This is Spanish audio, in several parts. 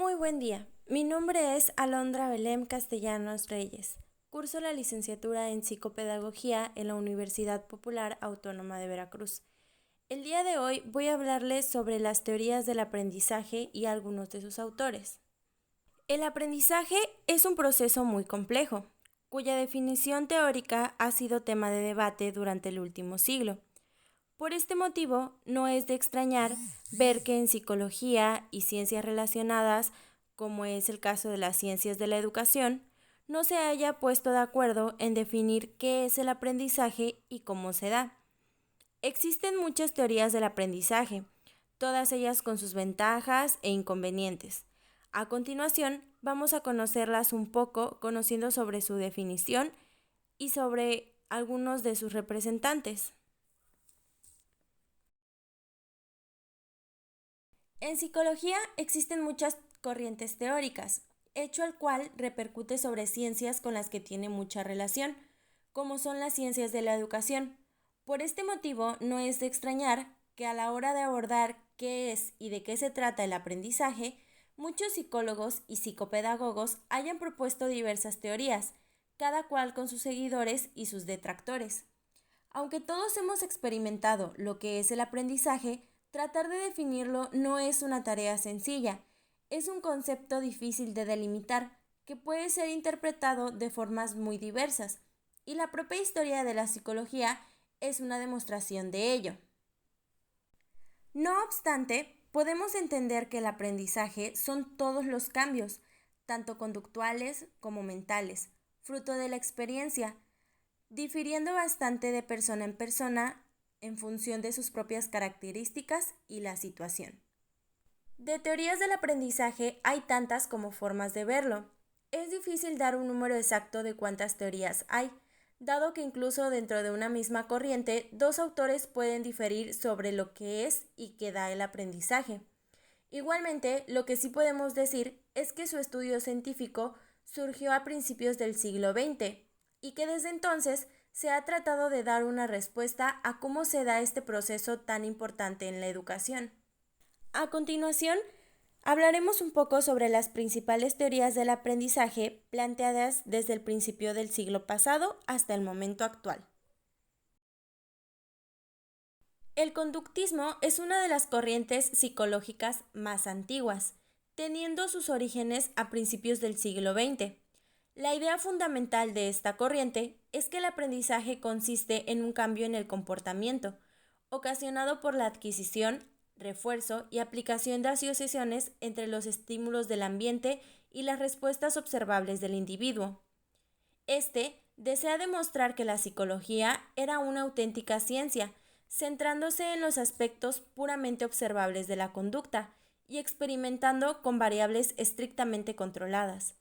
Muy buen día. Mi nombre es Alondra Belém Castellanos Reyes. Curso la licenciatura en Psicopedagogía en la Universidad Popular Autónoma de Veracruz. El día de hoy voy a hablarles sobre las teorías del aprendizaje y algunos de sus autores. El aprendizaje es un proceso muy complejo, cuya definición teórica ha sido tema de debate durante el último siglo. Por este motivo, no es de extrañar ver que en psicología y ciencias relacionadas, como es el caso de las ciencias de la educación, no se haya puesto de acuerdo en definir qué es el aprendizaje y cómo se da. Existen muchas teorías del aprendizaje, todas ellas con sus ventajas e inconvenientes. A continuación, vamos a conocerlas un poco, conociendo sobre su definición y sobre algunos de sus representantes. En psicología existen muchas corrientes teóricas, hecho el cual repercute sobre ciencias con las que tiene mucha relación, como son las ciencias de la educación. Por este motivo, no es de extrañar que a la hora de abordar qué es y de qué se trata el aprendizaje, muchos psicólogos y psicopedagogos hayan propuesto diversas teorías, cada cual con sus seguidores y sus detractores. Aunque todos hemos experimentado lo que es el aprendizaje, tratar de definirlo no es una tarea sencilla. Es un concepto difícil de delimitar, que puede ser interpretado de formas muy diversas, y la propia historia de la psicología es una demostración de ello. No obstante, podemos entender que el aprendizaje son todos los cambios, tanto conductuales como mentales, fruto de la experiencia, difiriendo bastante de persona en persona en función de sus propias características y la situación. De teorías del aprendizaje hay tantas como formas de verlo. Es difícil dar un número exacto de cuántas teorías hay, dado que incluso dentro de una misma corriente, dos autores pueden diferir sobre lo que es y qué da el aprendizaje. Igualmente, lo que sí podemos decir es que su estudio científico surgió a principios del siglo XX y que desde entonces se ha tratado de dar una respuesta a cómo se da este proceso tan importante en la educación. A continuación, hablaremos un poco sobre las principales teorías del aprendizaje planteadas desde el principio del siglo pasado hasta el momento actual. El conductismo es una de las corrientes psicológicas más antiguas, teniendo sus orígenes a principios del siglo XX. La idea fundamental de esta corriente es que el aprendizaje consiste en un cambio en el comportamiento, ocasionado por la adquisición, refuerzo y aplicación de asociaciones entre los estímulos del ambiente y las respuestas observables del individuo. Este desea demostrar que la psicología era una auténtica ciencia, centrándose en los aspectos puramente observables de la conducta y experimentando con variables estrictamente controladas.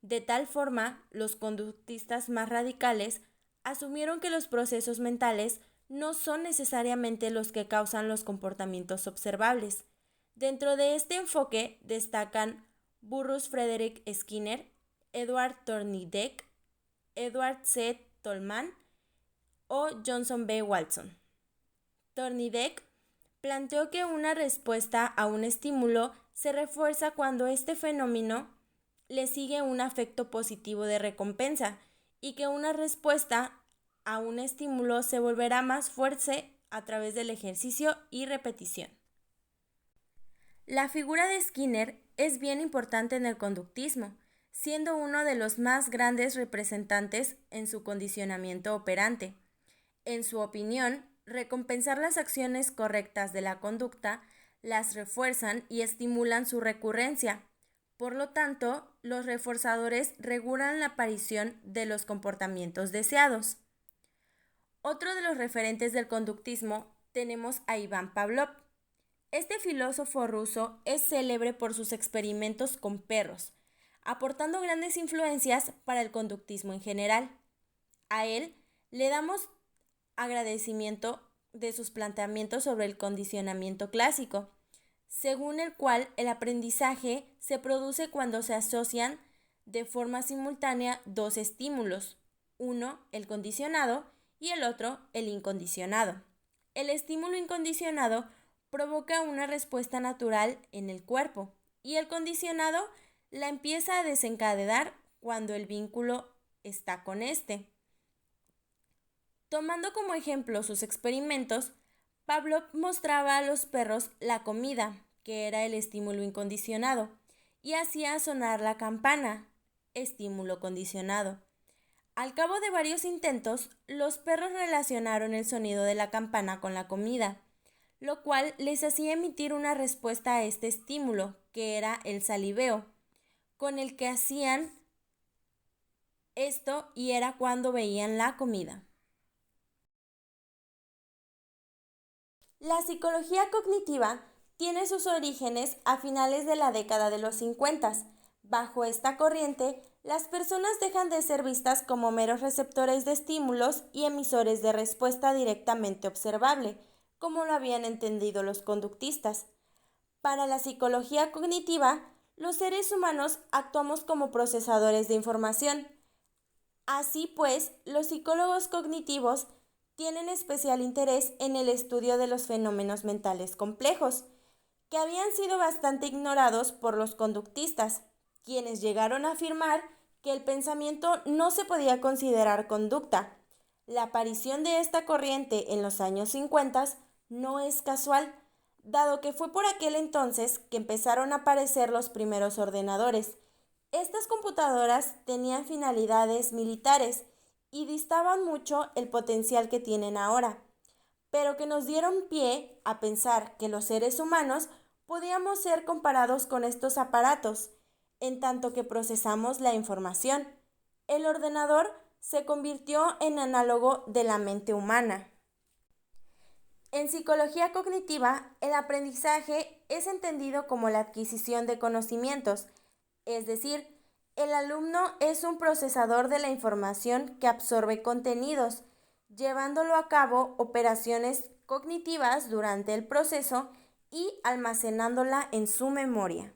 De tal forma, los conductistas más radicales asumieron que los procesos mentales no son necesariamente los que causan los comportamientos observables. Dentro de este enfoque destacan Burrus Frederick Skinner, Edward Thorndike, Edward C. Tolman o Johnson B. Watson. Thorndike planteó que una respuesta a un estímulo se refuerza cuando este fenómeno le sigue un afecto positivo de recompensa y que una respuesta a un estímulo se volverá más fuerte a través del ejercicio y repetición. La figura de Skinner es bien importante en el conductismo, siendo uno de los más grandes representantes en su condicionamiento operante. En su opinión, recompensar las acciones correctas de la conducta las refuerzan y estimulan su recurrencia. Por lo tanto, los reforzadores regulan la aparición de los comportamientos deseados. Otro de los referentes del conductismo tenemos a Iván Pavlov. Este filósofo ruso es célebre por sus experimentos con perros, aportando grandes influencias para el conductismo en general. A él le damos agradecimiento de sus planteamientos sobre el condicionamiento clásico, según el cual el aprendizaje se produce cuando se asocian de forma simultánea dos estímulos, uno el condicionado y el otro el incondicionado. El estímulo incondicionado provoca una respuesta natural en el cuerpo y el condicionado la empieza a desencadenar cuando el vínculo está con este. Tomando como ejemplo sus experimentos, Pavlov mostraba a los perros la comida, que era el estímulo incondicionado, y hacía sonar la campana, estímulo condicionado. Al cabo de varios intentos, los perros relacionaron el sonido de la campana con la comida, lo cual les hacía emitir una respuesta a este estímulo, que era el saliveo, con el que hacían esto y era cuando veían la comida. La psicología cognitiva tiene sus orígenes a finales de la década de los 50. Bajo esta corriente, las personas dejan de ser vistas como meros receptores de estímulos y emisores de respuesta directamente observable, como lo habían entendido los conductistas. Para la psicología cognitiva, los seres humanos actuamos como procesadores de información. Así pues, los psicólogos cognitivos tienen especial interés en el estudio de los fenómenos mentales complejos, que habían sido bastante ignorados por los conductistas, quienes llegaron a afirmar que el pensamiento no se podía considerar conducta. La aparición de esta corriente en los años 50 no es casual, dado que fue por aquel entonces que empezaron a aparecer los primeros ordenadores. Estas computadoras tenían finalidades militares y distaban mucho el potencial que tienen ahora, pero que nos dieron pie a pensar que los seres humanos podíamos ser comparados con estos aparatos, en tanto que procesamos la información. El ordenador se convirtió en análogo de la mente humana. En psicología cognitiva, el aprendizaje es entendido como la adquisición de conocimientos, es decir, el alumno es un procesador de la información que absorbe contenidos, llevándolo a cabo operaciones cognitivas durante el proceso y almacenándola en su memoria.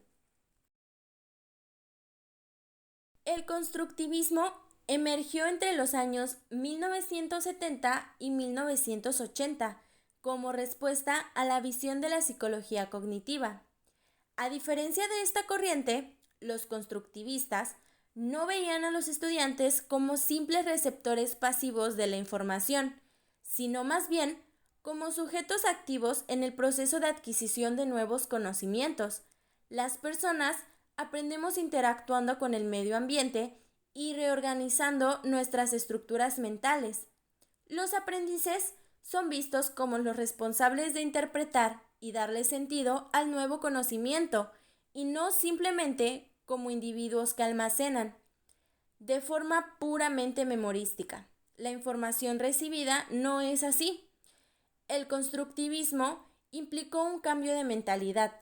El constructivismo emergió entre los años 1970 y 1980 como respuesta a la visión de la psicología cognitiva. A diferencia de esta corriente, los constructivistas no veían a los estudiantes como simples receptores pasivos de la información, sino más bien como sujetos activos en el proceso de adquisición de nuevos conocimientos. Las personas aprendemos interactuando con el medio ambiente y reorganizando nuestras estructuras mentales. Los aprendices son vistos como los responsables de interpretar y darle sentido al nuevo conocimiento, y no simplemente como individuos que almacenan de forma puramente memorística. La información recibida no es así. El constructivismo implicó un cambio de mentalidad,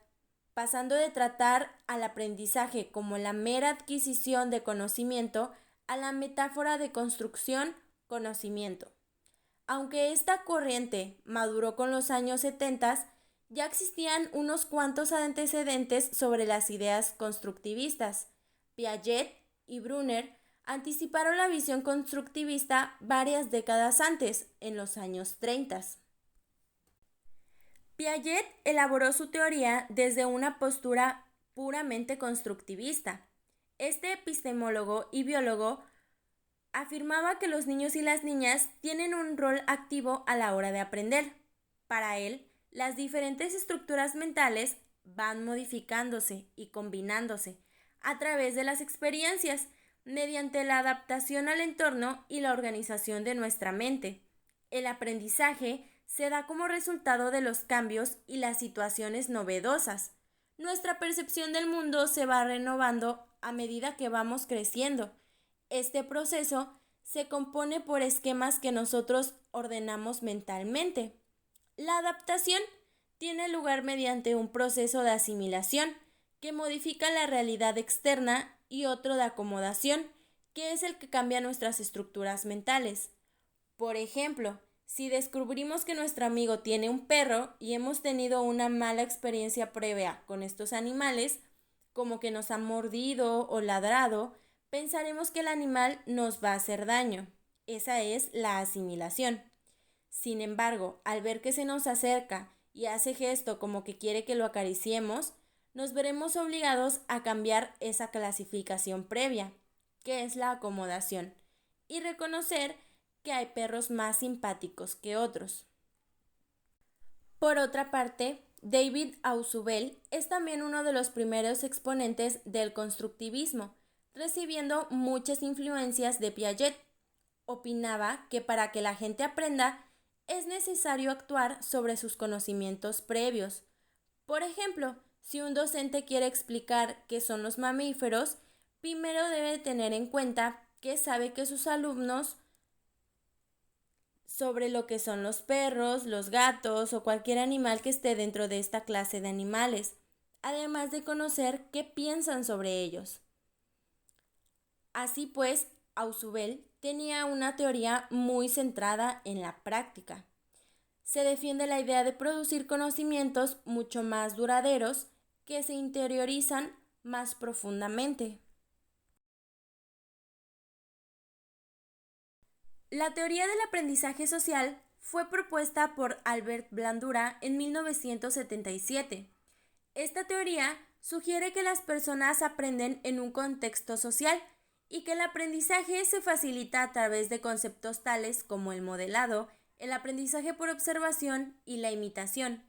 pasando de tratar al aprendizaje como la mera adquisición de conocimiento a la metáfora de construcción-conocimiento. Aunque esta corriente maduró con los años 70, ya existían unos cuantos antecedentes sobre las ideas constructivistas. Piaget y Brunner anticiparon la visión constructivista varias décadas antes, en los años 30. Piaget elaboró su teoría desde una postura puramente constructivista. Este epistemólogo y biólogo afirmaba que los niños y las niñas tienen un rol activo a la hora de aprender. Para él, las diferentes estructuras mentales van modificándose y combinándose a través de las experiencias, mediante la adaptación al entorno y la organización de nuestra mente. El aprendizaje se da como resultado de los cambios y las situaciones novedosas. Nuestra percepción del mundo se va renovando a medida que vamos creciendo. Este proceso se compone por esquemas que nosotros ordenamos mentalmente. La adaptación tiene lugar mediante un proceso de asimilación que modifica la realidad externa y otro de acomodación, que es el que cambia nuestras estructuras mentales. Por ejemplo, si descubrimos que nuestro amigo tiene un perro y hemos tenido una mala experiencia previa con estos animales, como que nos ha mordido o ladrado, pensaremos que el animal nos va a hacer daño. Esa es la asimilación. Sin embargo, al ver que se nos acerca y hace gesto como que quiere que lo acariciemos, nos veremos obligados a cambiar esa clasificación previa, que es la acomodación, y reconocer que hay perros más simpáticos que otros. Por otra parte, David Ausubel es también uno de los primeros exponentes del constructivismo, recibiendo muchas influencias de Piaget. Opinaba que para que la gente aprenda es necesario actuar sobre sus conocimientos previos. Por ejemplo, si un docente quiere explicar qué son los mamíferos, primero debe tener en cuenta que sabe que sus alumnos sobre lo que son los perros, los gatos o cualquier animal que esté dentro de esta clase de animales, además de conocer qué piensan sobre ellos. Así pues, Ausubel tenía una teoría muy centrada en la práctica. Se defiende la idea de producir conocimientos mucho más duraderos que se interiorizan más profundamente. La teoría del aprendizaje social fue propuesta por Albert Bandura en 1977. Esta teoría sugiere que las personas aprenden en un contexto social y que el aprendizaje se facilita a través de conceptos tales como el modelado, el aprendizaje por observación y la imitación.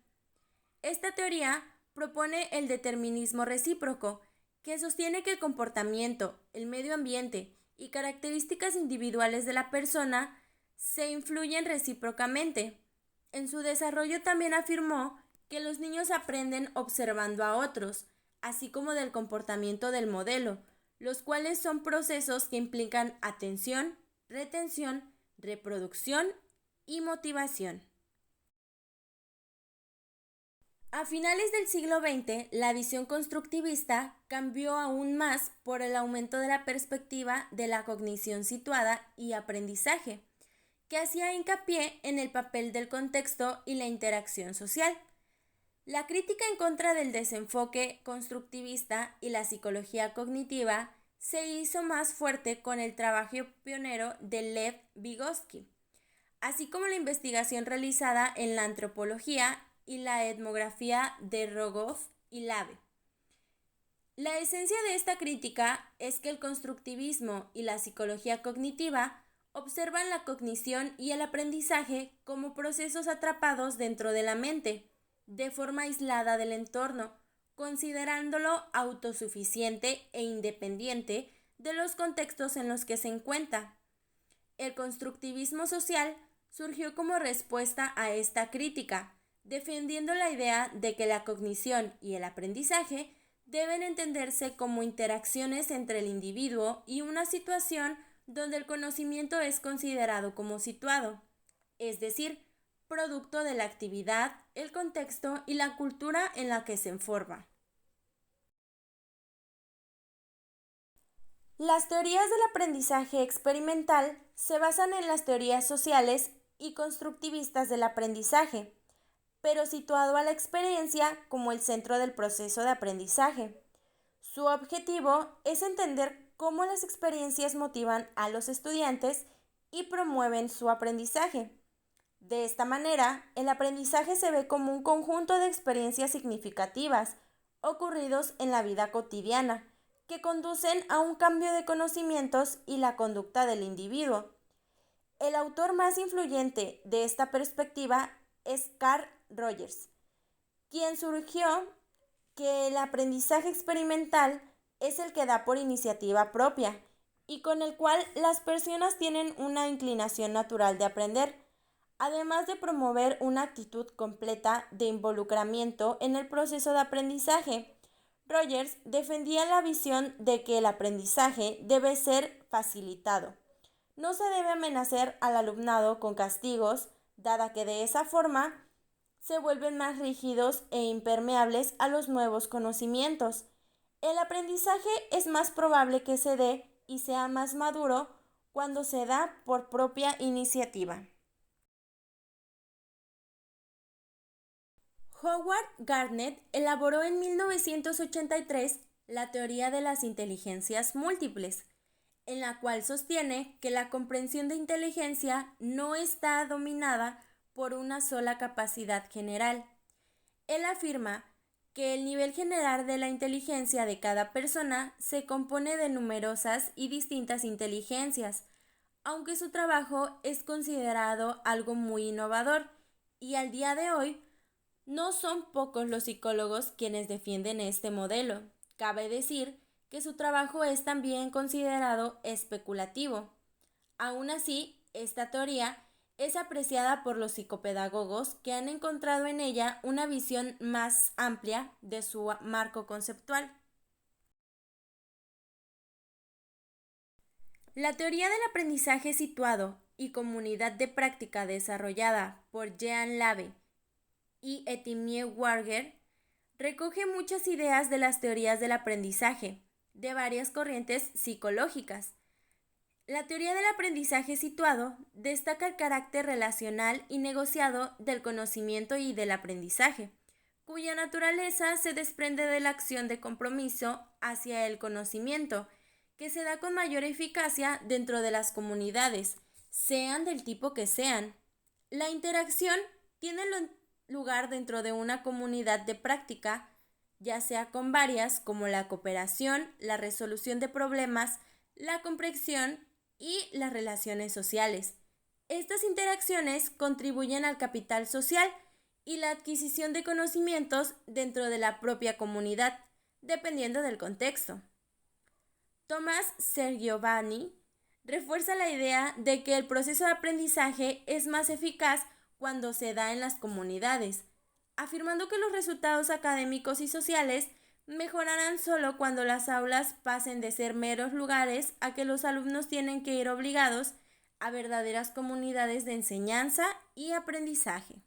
Esta teoría propone el determinismo recíproco, que sostiene que el comportamiento, el medio ambiente y características individuales de la persona se influyen recíprocamente. En su desarrollo también afirmó que los niños aprenden observando a otros, así como del comportamiento del modelo, los cuales son procesos que implican atención, retención, reproducción y motivación. A finales del siglo XX, la visión constructivista cambió aún más por el aumento de la perspectiva de la cognición situada y aprendizaje, que hacía hincapié en el papel del contexto y la interacción social. La crítica en contra del desenfoque constructivista y la psicología cognitiva se hizo más fuerte con el trabajo pionero de Lev Vygotsky, así como la investigación realizada en la antropología y la etnografía de Rogov y Labe. La esencia de esta crítica es que el constructivismo y la psicología cognitiva observan la cognición y el aprendizaje como procesos atrapados dentro de la mente, de forma aislada del entorno, considerándolo autosuficiente e independiente de los contextos en los que se encuentra. El constructivismo social surgió como respuesta a esta crítica, defendiendo la idea de que la cognición y el aprendizaje deben entenderse como interacciones entre el individuo y una situación donde el conocimiento es considerado como situado, es decir, producto de la actividad, el contexto y la cultura en la que se forma. Las teorías del aprendizaje experimental se basan en las teorías sociales y constructivistas del aprendizaje, pero situado a la experiencia como el centro del proceso de aprendizaje. Su objetivo es entender cómo las experiencias motivan a los estudiantes y promueven su aprendizaje. De esta manera, el aprendizaje se ve como un conjunto de experiencias significativas ocurridos en la vida cotidiana, que conducen a un cambio de conocimientos y la conducta del individuo. El autor más influyente de esta perspectiva es Carl Rogers, quien surgió que el aprendizaje experimental es el que da por iniciativa propia y con el cual las personas tienen una inclinación natural de aprender, además de promover una actitud completa de involucramiento en el proceso de aprendizaje. Rogers defendía la visión de que el aprendizaje debe ser facilitado. No se debe amenazar al alumnado con castigos, dada que de esa forma se vuelven más rígidos e impermeables a los nuevos conocimientos. El aprendizaje es más probable que se dé y sea más maduro cuando se da por propia iniciativa. Howard Gardner elaboró en 1983 la teoría de las inteligencias múltiples, en la cual sostiene que la comprensión de inteligencia no está dominada por una sola capacidad general. Él afirma que el nivel general de la inteligencia de cada persona se compone de numerosas y distintas inteligencias, aunque su trabajo es considerado algo muy innovador, y al día de hoy no son pocos los psicólogos quienes defienden este modelo. Cabe decir que su trabajo es también considerado especulativo. Aún así, esta teoría es apreciada por los psicopedagogos que han encontrado en ella una visión más amplia de su marco conceptual. La teoría del aprendizaje situado y comunidad de práctica desarrollada por Jean Lave y Etimie Warger recoge muchas ideas de las teorías del aprendizaje de varias corrientes psicológicas. La teoría del aprendizaje situado destaca el carácter relacional y negociado del conocimiento y del aprendizaje, cuya naturaleza se desprende de la acción de compromiso hacia el conocimiento, que se da con mayor eficacia dentro de las comunidades, sean del tipo que sean. La interacción tiene lugar dentro de una comunidad de práctica, ya sea con varias como la cooperación, la resolución de problemas, la comprensión y las relaciones sociales. Estas interacciones contribuyen al capital social y la adquisición de conocimientos dentro de la propia comunidad, dependiendo del contexto. Tomás Sergiovanni refuerza la idea de que el proceso de aprendizaje es más eficaz cuando se da en las comunidades, afirmando que los resultados académicos y sociales mejorarán solo cuando las aulas pasen de ser meros lugares a que los alumnos tienen que ir obligados a verdaderas comunidades de enseñanza y aprendizaje.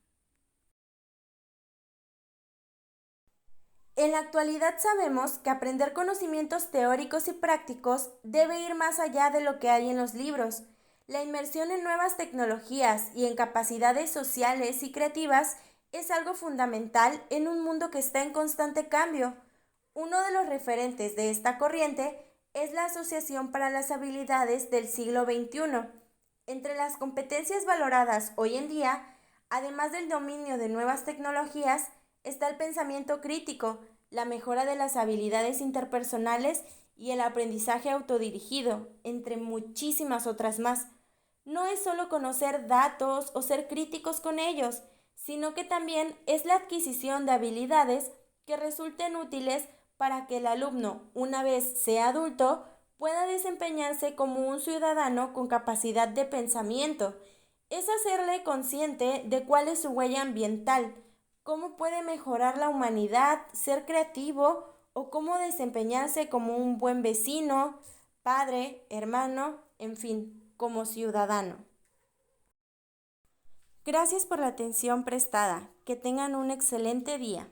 En la actualidad sabemos que aprender conocimientos teóricos y prácticos debe ir más allá de lo que hay en los libros. La inmersión en nuevas tecnologías y en capacidades sociales y creativas es algo fundamental en un mundo que está en constante cambio. Uno de los referentes de esta corriente es la Asociación para las Habilidades del siglo XXI. Entre las competencias valoradas hoy en día, además del dominio de nuevas tecnologías, está el pensamiento crítico, la mejora de las habilidades interpersonales y el aprendizaje autodirigido, entre muchísimas otras más. No es solo conocer datos o ser críticos con ellos, sino que también es la adquisición de habilidades que resulten útiles para que el alumno, una vez sea adulto, pueda desempeñarse como un ciudadano con capacidad de pensamiento. Es hacerle consciente de cuál es su huella ambiental, cómo puede mejorar la humanidad, ser creativo o cómo desempeñarse como un buen vecino, padre, hermano, en fin, como ciudadano. Gracias por la atención prestada. Que tengan un excelente día.